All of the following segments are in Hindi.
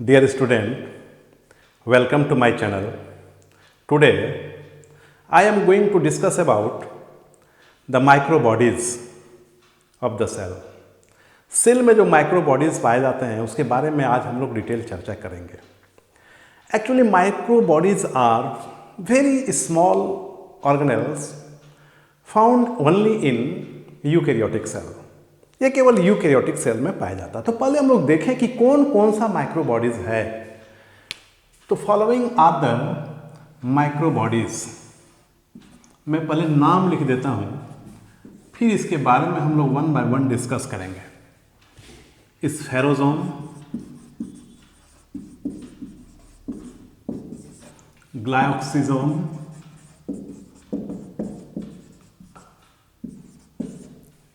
Dear student, welcome to my channel. Today, I am going to discuss about the microbodies of the cell. Cell में जो माइक्रोबॉडीज़ पाए जाते हैं उसके बारे में आज हम लोग डिटेल चर्चा करेंगे. Actually microbodies are very small organelles found only in eukaryotic cell. ये केवल यूकैरियोटिक सेल में पाया जाता है. तो पहले हम लोग देखें कि कौन कौन सा माइक्रोबॉडीज़ है. तो फॉलोइंग आर द माइक्रोबॉडीज़. मैं पहले नाम लिख देता हूँ, फिर इसके बारे में हम लोग वन बाय वन डिस्कस करेंगे. स्फेरोसोम, ग्लायोक्सिसोम,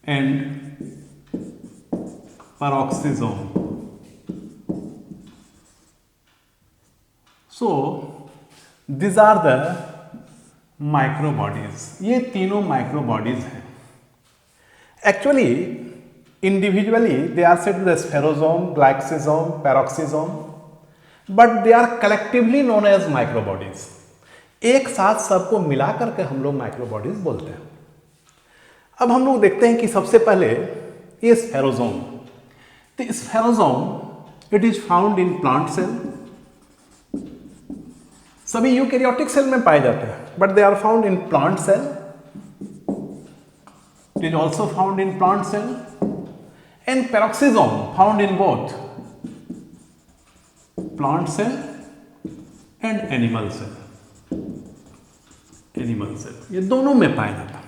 and peroxisome. So these are the microbodies. ये तीनों microbodies हैं. Actually individually they are said to be spherosome, glycosome, peroxisome, but they are collectively known as microbodies. एक साथ सबको मिला करके हम लोग microbodies बोलते हैं. अब हम लोग देखते हैं कि सबसे पहले ये स्फेरोसोम. The spherosome, it is found in plant cell. सभी यूकैरियोटिक सेल में पाए जाते हैं, but they are found in plant cell. It is also found in plant cell. And peroxisome found in both plant cell and animal cell. Animal cell ये दोनों में पाया जाता है,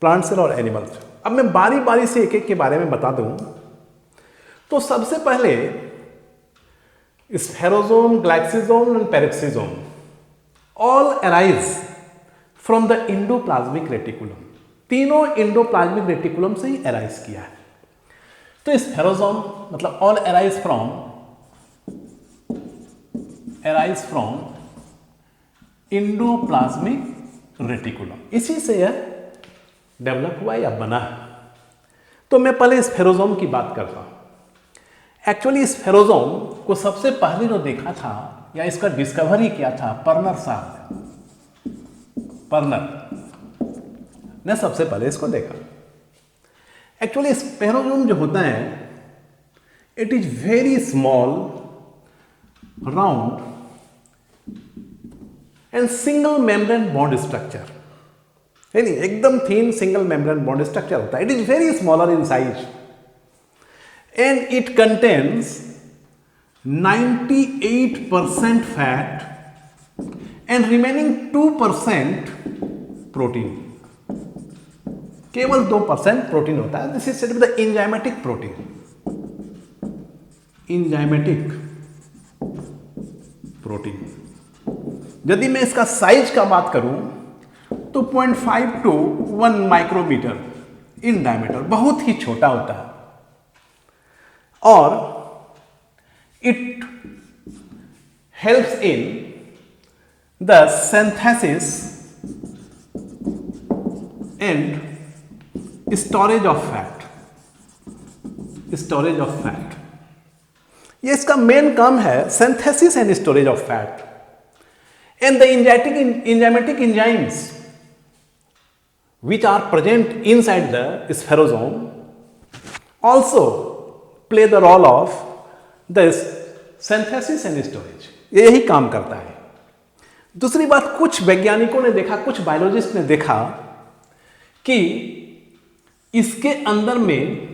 प्लांट सेल और एनिमल सेल. अब मैं बारी बारी से एक एक के बारे में बता दूं. तो सबसे पहले spherosome, glyoxysome and peroxisome all arise from the endoplasmic reticulum. तीनों एंडोप्लाज्मिक रेटिकुलम से ही अराइज किया है. तो स्फेरोसोम मतलब all arise from endoplasmic reticulum. इसी से यह डेवलप हुआ या बना है. तो मैं पहले स्फेरोसोम की बात करता हूं. एक्चुअली स्फेरोसोम को सबसे पहले जो देखा था या इसका डिस्कवरी किया था पर्नर साहब ने. पर्नर ने सबसे पहले इसको देखा. एक्चुअली स्फेरोसोम जो होता है it is very small, round and single membrane bond structure. है नहीं, एकदम thin single membrane bond structure होता है. It is very smaller in size and it contains 98% fat and remaining 2% protein. केवल 2% प्रोटीन होता है. This is said by the enzymatic protein. Enzymatic protein. यदि मैं इसका साइज का बात करूं तो 0.5 to 1 माइक्रोमीटर इन डायमीटर, बहुत ही छोटा होता है. और it helps in the synthesis and storage of fat. Storage of fat. ये इसका मेन काम है, synthesis and storage of fat. And the enzymatic enzymes which are present inside the spherosome also play the role of the synthesis and storage. यही काम करता है. दूसरी बात, कुछ वैज्ञानिकों ने देखा, कुछ बायोलॉजिस्ट ने देखा कि इसके अंदर में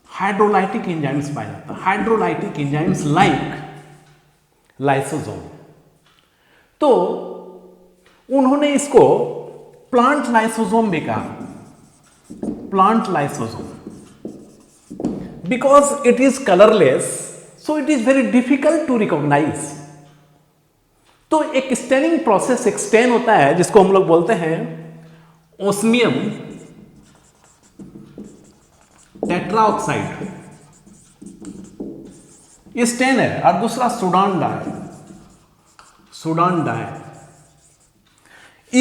हाइड्रोलाइटिक एंजाइम्स पाए जाते हैं. Hydrolytic enzymes like lysosome. तो उन्होंने इसको प्लांट लाइसोसोम भी कहा. Plant lysosome because it is colorless, so it is very difficult to recognize. तो एक स्टेनिंग प्रोसेस, एक स्टेन होता है जिसको हम लोग बोलते हैं ओस्मियम टेट्राऑक्साइड. ये स्टेन है. और दूसरा सुडान डाई. Sudan die.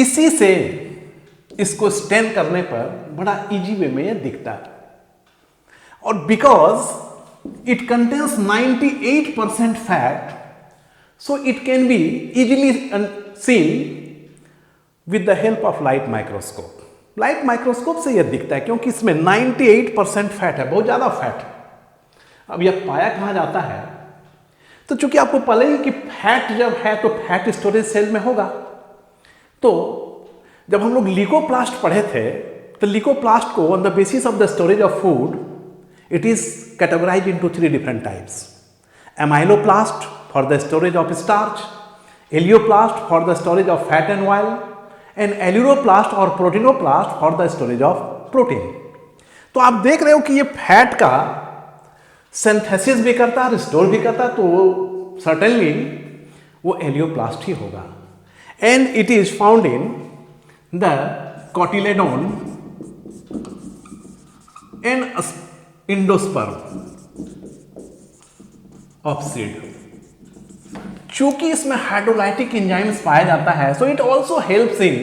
इसी से इसको स्टेन करने पर बड़ा इजी वे में दिखता है. और because it contains 98% fat, so it can be easily seen with the help of light microscope. Light microscope से यह दिखता है क्योंकि इसमें 98% फैट है, बहुत ज़्यादा फैट है। अब यह पाया कहाँ जाता है? तो चूंकि आपको पता ही कि फैट जब है तो फैट स्टोरेज सेल में होगा। तो जब हम लोग लीकोप्लास्ट पढ़े थे तो लीकोप्लास्ट को on the basis of the storage of food it is categorise into 3 different types. Amyloplast for the storage of starch, elaioplast for the storage of fat and oil, and aleuroplast और proteinoplast for the storage of protein. तो आप देख रहे हो कि ये फैट का सिंथेसिस भी करता है, स्टोर भी करता है, तो सर्टेनली वो एलियोप्लास्ट ही होगा। And it is found in the cotyledon and endosperm of seed. चूंकि इसमें हाइड्रोलाइटिक एंजाइम्स पाया जाता है, so it also helps in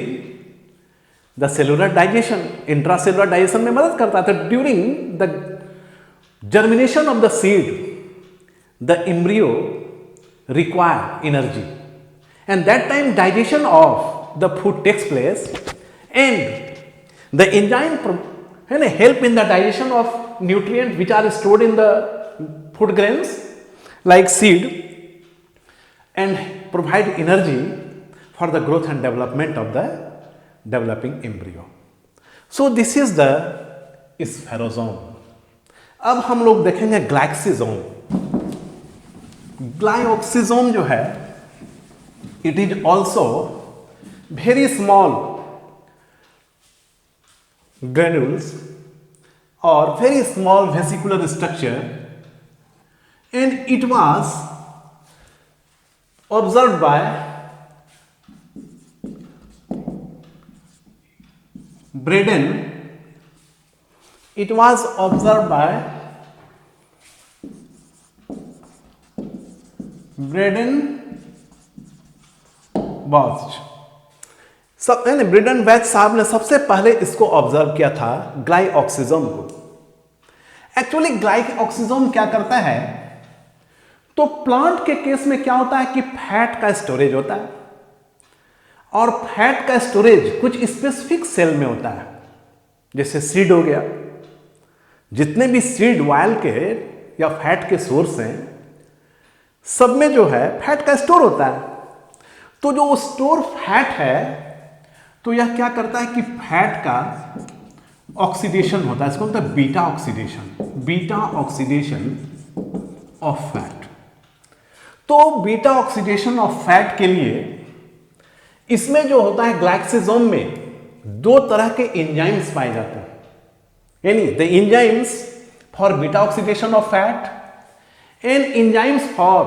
the cellular digestion, intracellular digestion में मदद करता है। तो during the germination of the seed, the embryo require energy, and that time digestion of the food takes place, and the enzyme help in the digestion of nutrients which are stored in the food grains like seed, and provide energy for the growth and development of the developing embryo. So this is the spherosome. अब हम लोग देखेंगे ग्लाइक्सिजोम। ग्लाइऑक्सिजोम जो है it is also very small granules और very small vesicular structure, and it was observed by Breidenbach. It was observed by Braden Bausch। Breidenbach साहब ने सबसे पहले इसको ऑब्जर्व किया था ग्लाइऑक्सिजोम को। एक्चुअली ग्लाइऑक्सिजोम क्या करता है? तो प्लांट के केस में क्या होता है कि फैट का स्टोरेज होता है, और फैट का स्टोरेज कुछ स्पेसिफिक सेल में होता है। जैसे सीड हो गया, जितने भी सीड ऑयल के या फैट के सोर्स हैं सब में जो है फैट का स्टोर होता है। तो जो स्टोर फैट है तो यह क्या करता है कि फैट का ऑक्सीडेशन होता है, इसको बोलते हैं beta oxidation, beta oxidation of fat. तो बीटा ऑक्सीडेशन ऑफ फैट के लिए इसमें जो होता है ग्लाइक्सिजोम में 2 तरह के एंजाइम्स पाए जाते हैं, यानी the enzymes for beta oxidation of fat and enzymes for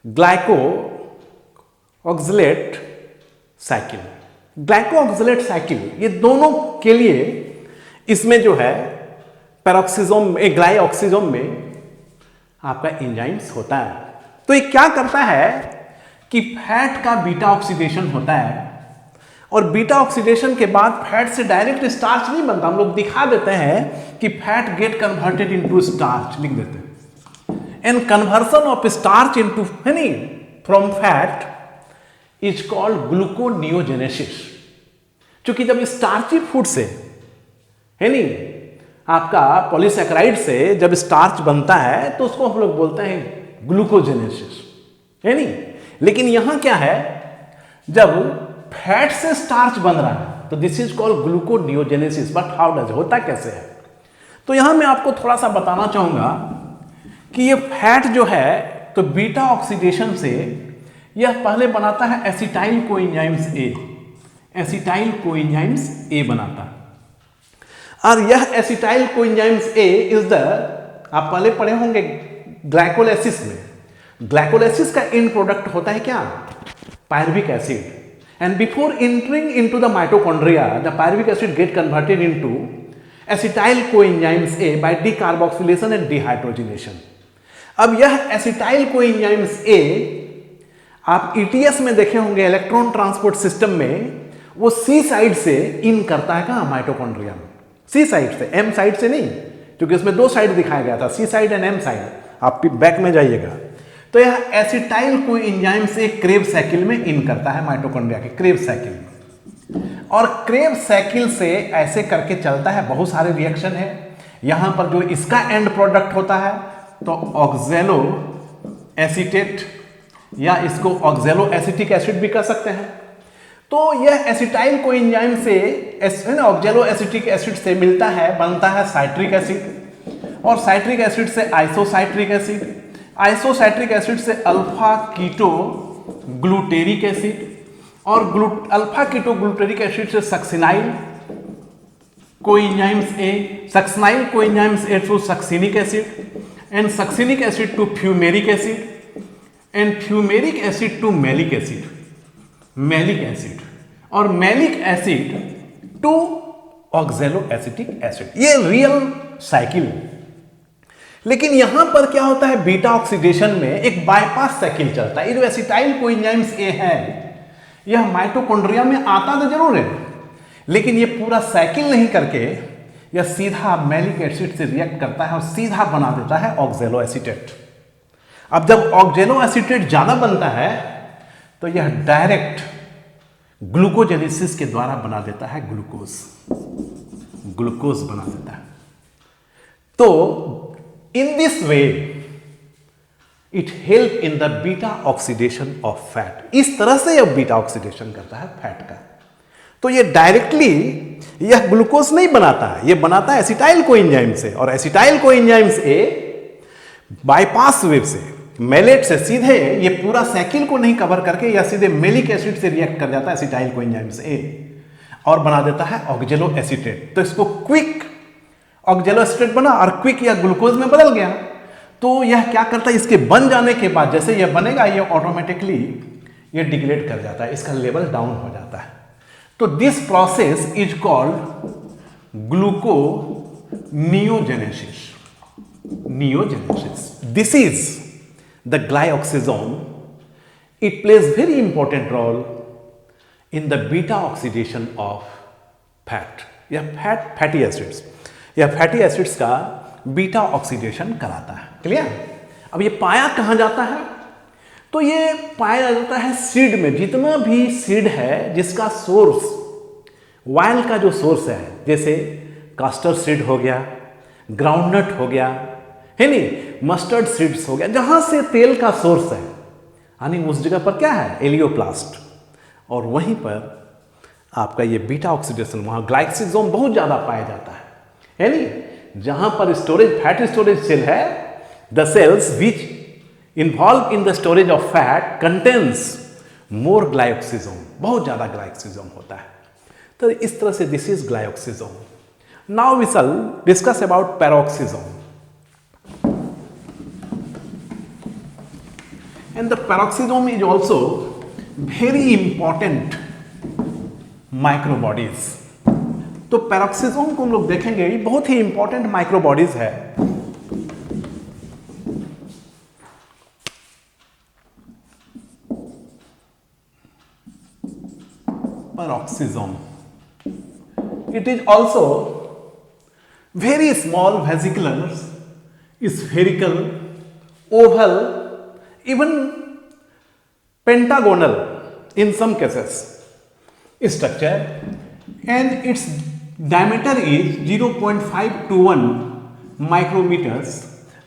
glycoxylate cycle। Glyoxylate cycle ये दोनों के लिए इसमें जो है पैरोक्सिजोम में, ग्लाइऑक्सिजोम में आपका एंजाइम्स होता है। तो ये क्या करता है कि फैट का बीटा ऑक्सीडेशन होता है, और बीटा ऑक्सीडेशन के बाद फैट से डायरेक्ट स्टार्च नहीं बनता। हम लोग दिखा देते हैं कि fat get converted into starch, लिख देते हैं। And conversion of starch into from fat is called gluconeogenesis. क्योंकि जब स्टार्ची फूड से आपका पॉलीसैकेराइड से जब स्टार्च बनता है तो उसको हम लोग बोलते हैं ग्लूकोजेनेसिस, लेकिन यहां क्या है, जब फैट से स्टार्च बन रहा है तो this is called gluconeogenesis. But how does, होता कैसे है? तो यहां मैं आपको थोड़ा सा बताना चाहूंगा कि ये फैट जो है तो बीटा ऑक्सीडेशन से यह पहले बनाता है एसिटाइल कोएंजाइम्स ए, एसिटाइल कोएंजाइम्स ए बनाता है। और यह acetyl coenzymes A is the, आप पहले पढ़े होंगे ग्लाइकोलाइसिस में, ग्लाइकोलाइसिस का एंड प्रोडक्ट होता है क्या, pyruvic acid. And before entering into the mitochondria, the pyruvic acid get converted into acetyl coenzymes A by decarboxylation and dehydrogenation। अब यह acetyl coenzymes A आप ETS में देखे होंगे, इलेक्ट्रॉन ट्रांसपोर्ट सिस्टम में, वो C साइड से इन करता है कहाँ, माइटोकॉन्ड्रिया में। C साइड से, M साइड से नहीं, क्योंकि इसमें दो साइड दिखाया गया था, सी साइड एंड एम साइड। आप बैक में जाइएगा तो यह एसिटाइल कोएंजाइम से क्रेब्स साइकिल में इन करता है माइटोकॉन्ड्रिया के क्रेब्स साइकिल में, और क्रेब्स साइकिल से ऐसे करके चलता है, बहुत सारे रिएक्शन है। यहां पर जो इसका एंड प्रोडक्ट होता है तो ऑक्जेलो एसीटेट, या इसको ऑक्जेलो एसिटिक एसिड भी कह सकते हैं। तो यह एसिटाइल कोएंजाइम से ऑक्जेलो एसिटिक एसिड से मिलता है, बनता है साइट्रिक एसिड, और साइट्रिक एसिड से आइसोसाइट्रिक एसिड, आइसोसाइट्रिक एसिड से अल्फा कीटो ग्लूटेरिक एसिड, और अल्फा कीटो ग्लूटेरिक एसिड से succinyl coenzymes A, succinyl coenzymes A to succinic acid, and succinic acid to fumaric acid, and fumaric acid to malic acid, malic acid, और malic acid to oxaloacetic acid. ये रियल साइकिल। लेकिन यहां पर क्या होता है, बीटा ऑक्सीडेशन में एक बाईपास साइकिल चलता है। ये जो एसिटाइल कोएंजाइम्स ए है, यह माइटोकॉन्ड्रिया में आता तो जरूर है, लेकिन ये पूरा साइकिल नहीं करके यह सीधा मैलिक एसिड से रिएक्ट करता है और सीधा बना देता है ऑक्जेलो एसीटेट। अब जब ऑक्जेलो एसीटेट ज्यादा बनता है तो यह डायरेक्ट ग्लूकोजेनेसिस के द्वारा बना देता है ग्लूकोज, ग्लूकोज बना देता है। तो in this way it help in the beta oxidation of fat. इस तरह से यह बीटा ऑक्सीडेशन करता है फैट का। तो ये डायरेक्टली यह ग्लूकोज नहीं बनाता है, यह बनाता है एसिटाइल कोएंजाइम से, और एसिटाइल कोएंजाइम्स ए बाईपास वेव से, मेलेट से सीधे ये पूरा साइकिल को नहीं कवर करके या सीधे मेलिक एसिड से रिएक्ट कर जाता है एसिटाइल कोएंजाइम्स ए और बना देता है ऑक्जेलो एसीटेट। तो इसको क्विक ऑक्जेलो एसीटेट बना और क्विक या ग्लूकोज में बदल गया। तो यह क्या करता है, इसके बन जाने के बाद जैसे यह बनेगा ये ऑटोमेटिकली ये डिग्रेड कर जाता है, इसका लेवल डाउन हो जाता है। तो this process is called gluconeogenesis, neogenesis. This is the glyoxysome. It plays very important role in the beta oxidation of fat या फैटी एसिड्स, या फैटी एसिड्स का बीटा ऑक्सीडेशन कराता है। क्लियर? अब ये पाया कहाँ जाता है, तो ये पाया जाता है सीड में। जितना भी सीड है जिसका सोर्स वाइल का जो सोर्स है, जैसे कास्टर सीड हो गया, ग्राउंडनट हो गया, है नहीं, मस्टर्ड सीड्स हो गया, जहां से तेल का सोर्स है, यानी उस जगह पर क्या है, एलियोप्लास्ट, और वहीं पर आपका ये बीटा ऑक्सीडेशन, वहां ग्लाइकोसिसोम बहुत ज्यादा पाया जाता है नहीं, जहां पर स्टोरेज फैट स्टोरेज सेल है, the cells which involve in the storage of fat contains more glyoxysome, बहुत ज्यादा ग्लाइकोसिसोम होता है। तो इस तरह से this is glyoxysome. Now we shall discuss about peroxisome. And the peroxisome is also very important microbodies. तो पेरोक्सिसोम को हम लोग देखेंगे, ये बहुत ही इंपॉर्टेंट माइक्रोबॉडीज है। Peroxisome. It is also very small vesicular, spherical, oval, even pentagonal in some cases structure, and its diameter is 0.521 micrometers,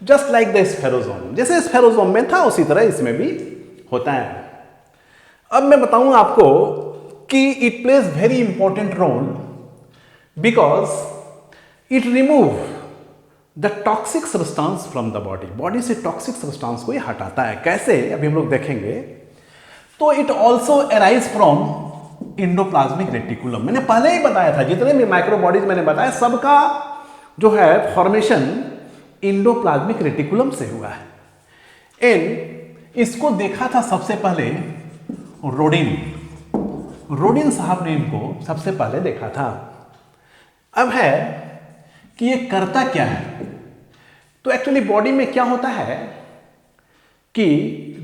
just like the spherosome। जैसे स्फेरोसोम में था उसी तरह इसमें भी होता है। अब मैं बताऊं आपको कि it plays very important role because it remove the toxic substance from the body. Body से टॉक्सिक सब्सटेंस को ये हटाता है। कैसे, अभी हम लोग देखेंगे। तो it also arise from endoplasmic reticulum. मैंने पहले ही बताया था, जितने भी माइक्रोबॉडीज मैंने बताया सबका जो है फॉर्मेशन इंडोप्लाज्मिक रेटिकुलम से हुआ है। एंड इसको देखा था सबसे पहले रोडिन, रोडिन साहब ने इनको सबसे पहले देखा था। अब है कि ये करता क्या है। तो एक्चुअली बॉडी में क्या होता है कि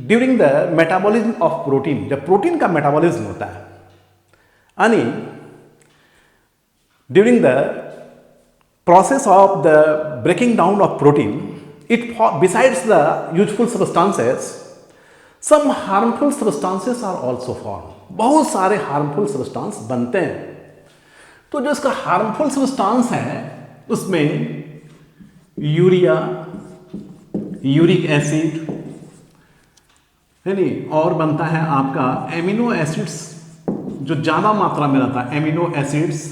during the metabolism of protein, जब प्रोटीन का मेटाबॉलिज्म होता है, यानी during the process of the breaking down of protein, besides the useful substances, some harmful substances are also formed. बहुत सारे harmful substance बनते हैं. तो जो इसका harmful substance है उसमें यूरिया, यूरिक एसिड है नहीं, और बनता है आपका एमिनो एसिड्स जो ज़्यादा मात्रा में रहता है, एमिनो एसिड्स,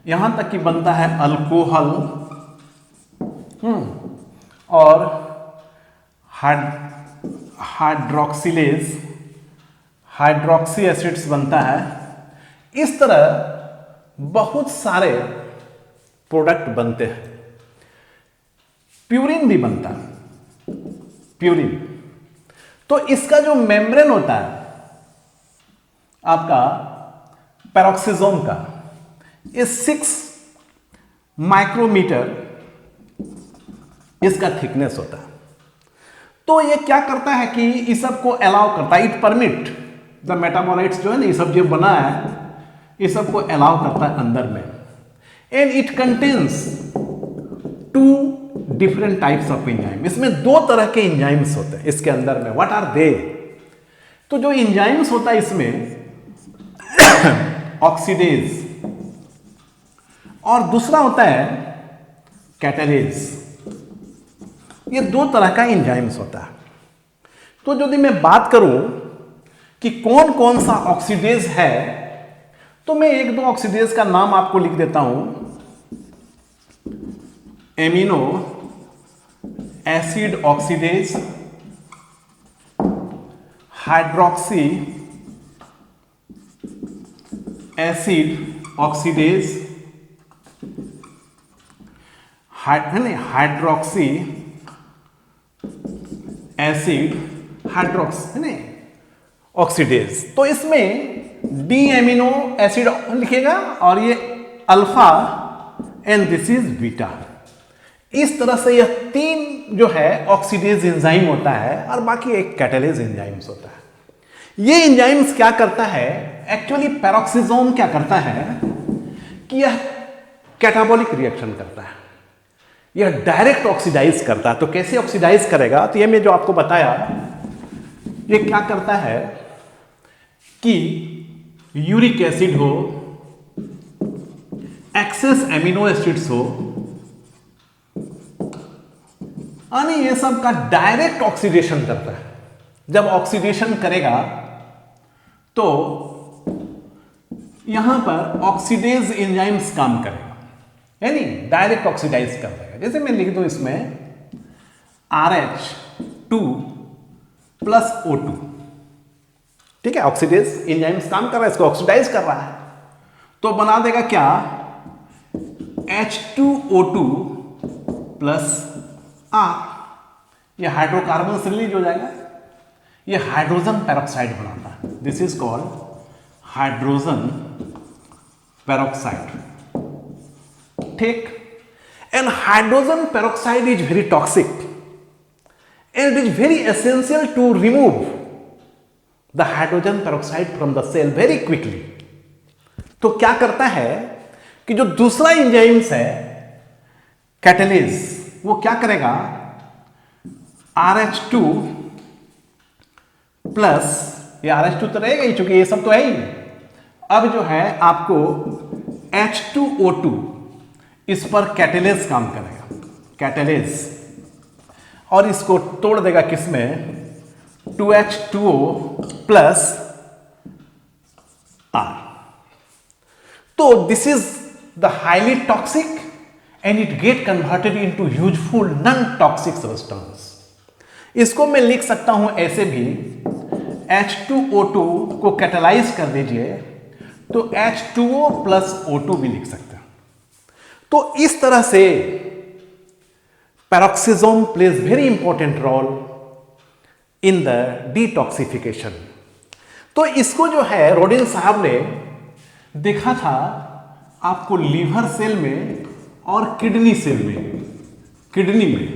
यहाँ तक कि बनता है अल्कोहल, और हाइड्रोक्सिलेज, हाइड्रोक्सी एसिड्स बनता है. इस तरह बहुत सारे प्रोडक्ट बनते हैं. प्यूरिन भी बनता है, प्यूरिन. तो इसका जो मेम्ब्रेन होता है आपका पेरोक्सिसोम का, ये 6 माइक्रोमीटर इसका थिकनेस होता है. तो ये क्या करता है कि इस सब को अलाउ करता है, इट परमिट द मेटाबोलाइट्स जो है ना, ये सब जो बना है ये सब को अलाउ करता है अंदर में. And it contains 2 different types of enzyme. इसमें 2 तरह के एंजाइम्स होते हैं इसके अंदर में. What are they? तो जो एंजाइम्स होता है इसमें ऑक्सीडेज, और दूसरा होता है कैटालेज. ये 2 तरह का एंजाइम्स होता है. तो यदि मैं बात करूं कि कौन कौन सा ऑक्सीडेज है, तो मैं 1-2 ऑक्सीडेज का नाम आपको लिख देता हूं. Amino acid oxidase, hydroxy acid oxidase, hydroxy acid oxidase. तो इसमें डी एमिनो एसिड लिखेगा और ये alpha and this is beta. इस तरह से यह 3 जो है ऑक्सीडेज एंजाइम होता है, और बाकी एक कैटालेज एंजाइम्स होता है. ये एंजाइम्स क्या करता है, एक्चुअली पेरोक्सिसोम क्या करता है कि यह कैटाबॉलिक रिएक्शन करता है, यह डायरेक्ट ऑक्सीडाइज करता है. तो कैसे ऑक्सीडाइज करेगा, तो ये मैं जो आपको बताया, ये क्या करता है कि यूरिक एसिड हो, एक्सेस एमिनो एसिड्स हो, यानी ये सब का डायरेक्ट ऑक्सीडेशन करता है. जब ऑक्सीडेशन करेगा तो यहां पर ऑक्सीडेज एंजाइम्स काम करेगा, यानी डायरेक्ट ऑक्सीडाइज कर देगा. जैसे मैं लिख दूं इसमें RH2 + O2. ठीक है, ऑक्सीडेज एंजाइम्स काम कर रहा है, इसको ऑक्सीडाइज कर रहा है, तो बना देगा क्या, H2O2 + R. ये हाइड्रोकार्बन से रिलीज हो जाएगा, ये हाइड्रोजन पेरोक्साइड बनाता है. This is called hydrogen peroxide. ठीक. And hydrogen peroxide is very toxic and it is very essential to remove the hydrogen peroxide from the cell very quickly. तो क्या करता है कि जो दूसरा एंजाइम्स है कैटालेज, वो क्या करेगा, RH2 प्लस, ये RH2 तो रहेगा ही, चूंकि ये सब तो है ही. अब जो है आपको H2O2, इस पर कैटालेज काम करेगा, कैटालेज, और इसको तोड़ देगा किसमें, 2H2O + R. तो this is the highly toxic and it get converted into useful non toxic substance. इसको मैं लिख सकता हूं ऐसे भी, H2O2 को कैटालाइज कर दीजिए तो H2O + O2 भी लिख सकते हैं. तो इस तरह से peroxisome plays very important role in the detoxification. तो इसको जो है रोडिन साहब ने देखा था आपको लीवर सेल में और किडनी सेल में, किडनी में,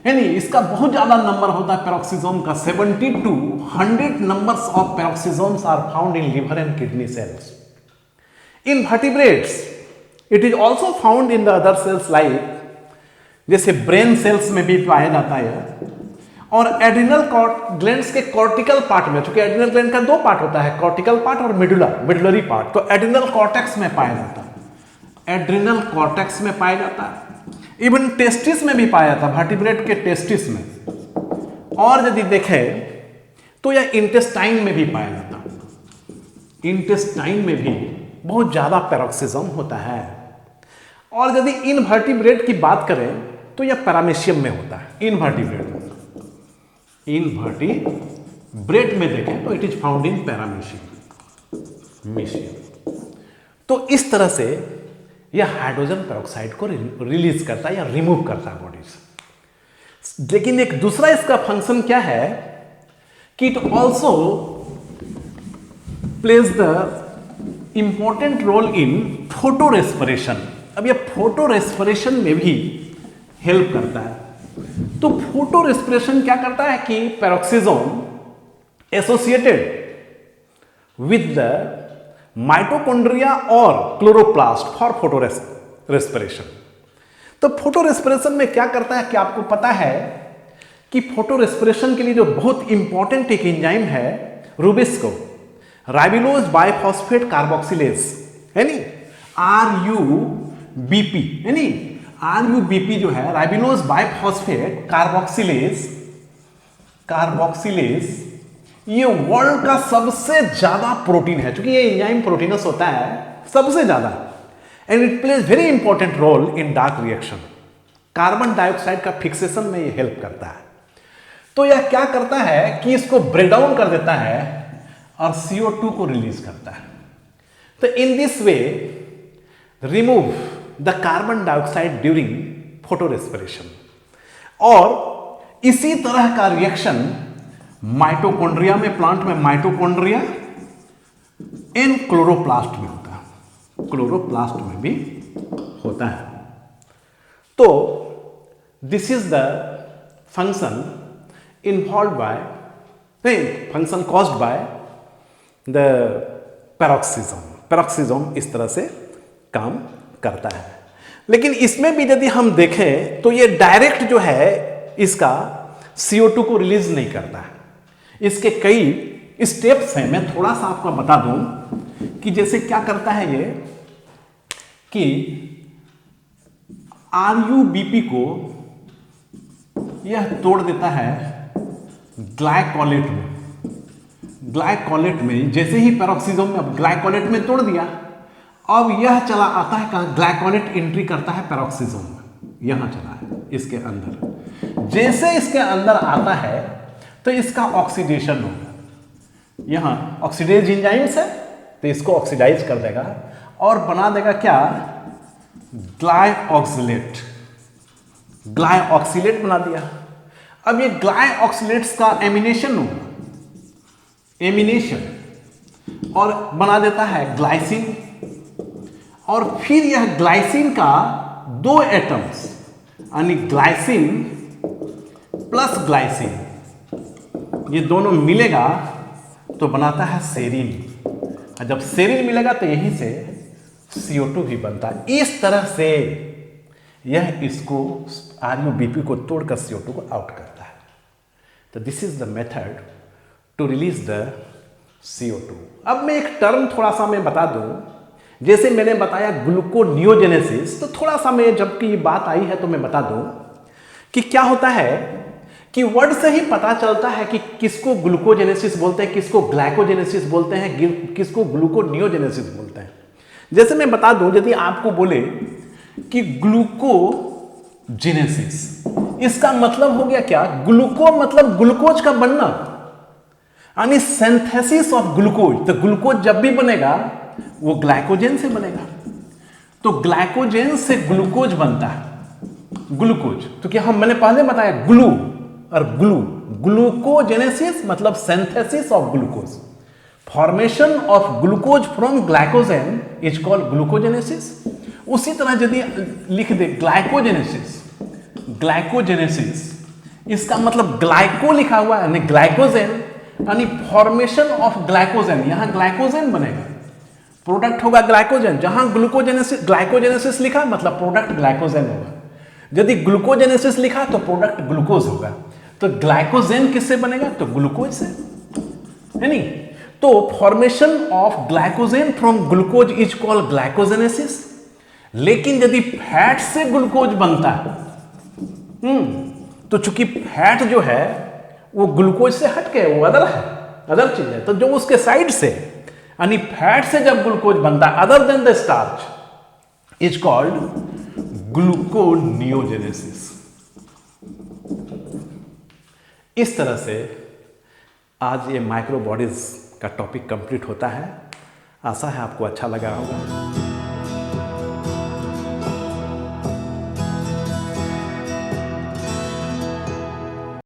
यानी इसका बहुत ज्यादा नंबर होता है पेरोक्सिसोम का. 70 to 100 numbers of peroxisomes are found in liver and kidney cells. In vertebrates it is also found in the other cells like, जैसे ब्रेन सेल्स में भी पाया जाता है, और एड्रिनल ग्लैंड्स के कॉर्टिकल पार्ट में, चूंकि एड्रिनल ग्लैंड का दो पार्ट होता है, कॉर्टिकल पार्ट और मिडुलरी पार्ट, तो एड्रिनल कॉर्टेक्स में पाया जाता है, एड्रिनल कॉर्टेक्स में पाया जाता है। इवन टेस्टिस में भी पाया जाता है, वर्टिब्रेट के टेस्टिस में। और यदि देखें तो यह इंटेस्टाइन में भी पाया जाता है, इंटेस्टाइन में भी बहुत ज्यादा पैरोक्सिज्म होता है। और यदि इनवर्टिब्रेट की बात करें तो यह पैरामीशियम में होता है, इनवर्टिब्रेट में, इनवर्टिब्रेट में देखें तो it is found in paramecium. तो इस तरह से यह हाइड्रोजन पेरोक्साइड को रिलीज करता है या रिमूव करता है बॉडी से। लेकिन एक दूसरा इसका फंक्शन क्या है कि it also plays the important role in photo respiration. अब यह फोटो रेस्पिरेशन में भी हेल्प करता है। तो फोटो रेस्पिरेशन क्या करता है कि पेरोक्सिज्म एसोसिएटेड विद द माइटोकॉन्ड्रिया और क्लोरोप्लास्ट फॉर फोटो रेस्पिरेशन। तो फोटो रेस्पिरेशन में क्या करता है कि आपको पता है कि फोटो रेस्पिरेशन के लिए जो बहुत इंपॉर्टेंट एक एंजाइम है रूबिस्को, राइबोलोज बाइफॉस्फेट कार्बोक्सिलेज, है नी, RUBP, है नी, RUBP जो है राइबोलोज बाइफॉस्फेट कार्बोक्सिलेज, ये वर्ल्ड का सबसे ज्यादा प्रोटीन है, क्योंकि ये एंजाइम प्रोटीनस होता है सबसे ज्यादा, and it plays very important role in dark reaction. Carbon dioxide का फिक्सेशन में ये हेल्प करता है। तो यह क्या करता है कि इसको ब्रेक डाउन कर देता है और CO2 को रिलीज करता है। तो in this way remove the carbon dioxide during photorespiration. और इसी तरह का रिएक्शन माइटोकॉन्ड्रिया में, प्लांट में माइटोकॉन्ड्रिया एंड क्लोरोप्लास्ट में होता है, क्लोरोप्लास्ट में भी होता है। तो this is the function involve by, function caused by the peroxisome. Peroxisome इस तरह से काम करता है। लेकिन इसमें भी यदि हम देखें तो ये डायरेक्ट जो है इसका CO2 को रिलीज नहीं करता है। इसके कई स्टेप्स हैं, मैं थोड़ा सा आपको बता दूं कि जैसे क्या करता है ये कि RUBP को यह तोड़ देता है ग्लाइकोलेट में। ग्लाइकोलेट में जैसे ही पेरोक्सिज्म में अब ग्लाइकोलेट में तोड़ दिया, अब यह चला आता है कहां, ग्लाइकोलेट एंट्री करता है पेरोक्सिज्म में, यहां चला है इसके अंदर। जैसे इसके अंदर आता है तो इसका ऑक्सीडेशन होगा, यहां ऑक्सीडेज एंजाइम्स है तो इसको ऑक्सीडाइज कर देगा और बना देगा क्या, ग्लाइऑक्सिलेट। ग्लाइऑक्सिलेट बना दिया। अब ये ग्लाइऑक्सिलेट्स का एमिनेशन होगा, एमिनेशन, और बना देता है ग्लाइसिन। और फिर यह ग्लाइसिन का दो एटम्स यानी ग्लाइसिन प्लस ग्लाइसिन, ये दोनों मिलेगा तो बनाता है सेरीन। और जब सेरीन मिलेगा तो यहीं से CO2 भी बनता है। इस तरह से यह इसको RUBP को तोड़कर CO2 को आउट करता है। तो this is the method to release the CO2। अब मैं एक टर्म थोड़ा सा मैं बता दूं, जैसे मैंने बताया ग्लूकोनियोजेनेसिस, तो थोड़ा सा मैं, जबकि ये बात आई है तो मैं बता दूं कि क्या होता है कि वर्ड से ही पता चलता है कि किसको ग्लूकोजेनेसिस बोलते हैं, किसको ग्लाइकोजेनेसिस बोलते हैं, किसको ग्लूकोनियोजेनेसिस बोलते हैं। जैसे मैं बता दूं, यदि आपको बोले कि ग्लूकोजेनेसिस, इसका मतलब हो गया क्या, ग्लूको मतलब ग्लूकोज का बनना, यानी सिंथेसिस ऑफ ग्लूकोज। तो ग्लूकोज जब भी बनेगा वो ग्लाइकोजन से बनेगा, तो ग्लाइकोजन से ग्लूकोज बनता है, ग्लूकोज। तो क्या हम, मैंने पहले बताया ग्लू और ग्लू, ग्लूकोजेनेसिस मतलब synthesis of glucose, formation of glucose from glycogen is called glucogenesis. उसी तरह यदि लिख दे ग्लाइकोजेनेसिस, ग्लाइकोजेनेसिस इसका मतलब ग्लाइको लिखा हुआ है, यानी ग्लाइकोजन, यानी फॉर्मेशन ऑफ ग्लाइकोजन, यहां ग्लाइकोजन बनेगा प्रोडक्ट होगा ग्लाइकोजन। जहां ग्लाइकोजेनेसिस लिखा मतलब प्रोडक्ट ग्लाइकोजन होगा। यदि ग्लूकोजेनेसिस लिखा तो प्रोडक्ट ग्लूकोज होगा। तो ग्लाइकोजेन किससे बनेगा? तो ग्लूकोज से, है नहीं? तो formation of glycogen from glucose is called glycogenesis. लेकिन यदि फैट से ग्लूकोज बनता है, तो चूंकि फैट जो है वो ग्लूकोज से हट के वो अदर चीज है, तो जो उसके साइड से यानी फैट से जब ग्लूकोज बनता है other than the starch is called gluconeogenesis. इस तरह से आज ये माइक्रोबॉडीज का टॉपिक कंप्लीट होता है। आशा है आपको अच्छा लगा होगा।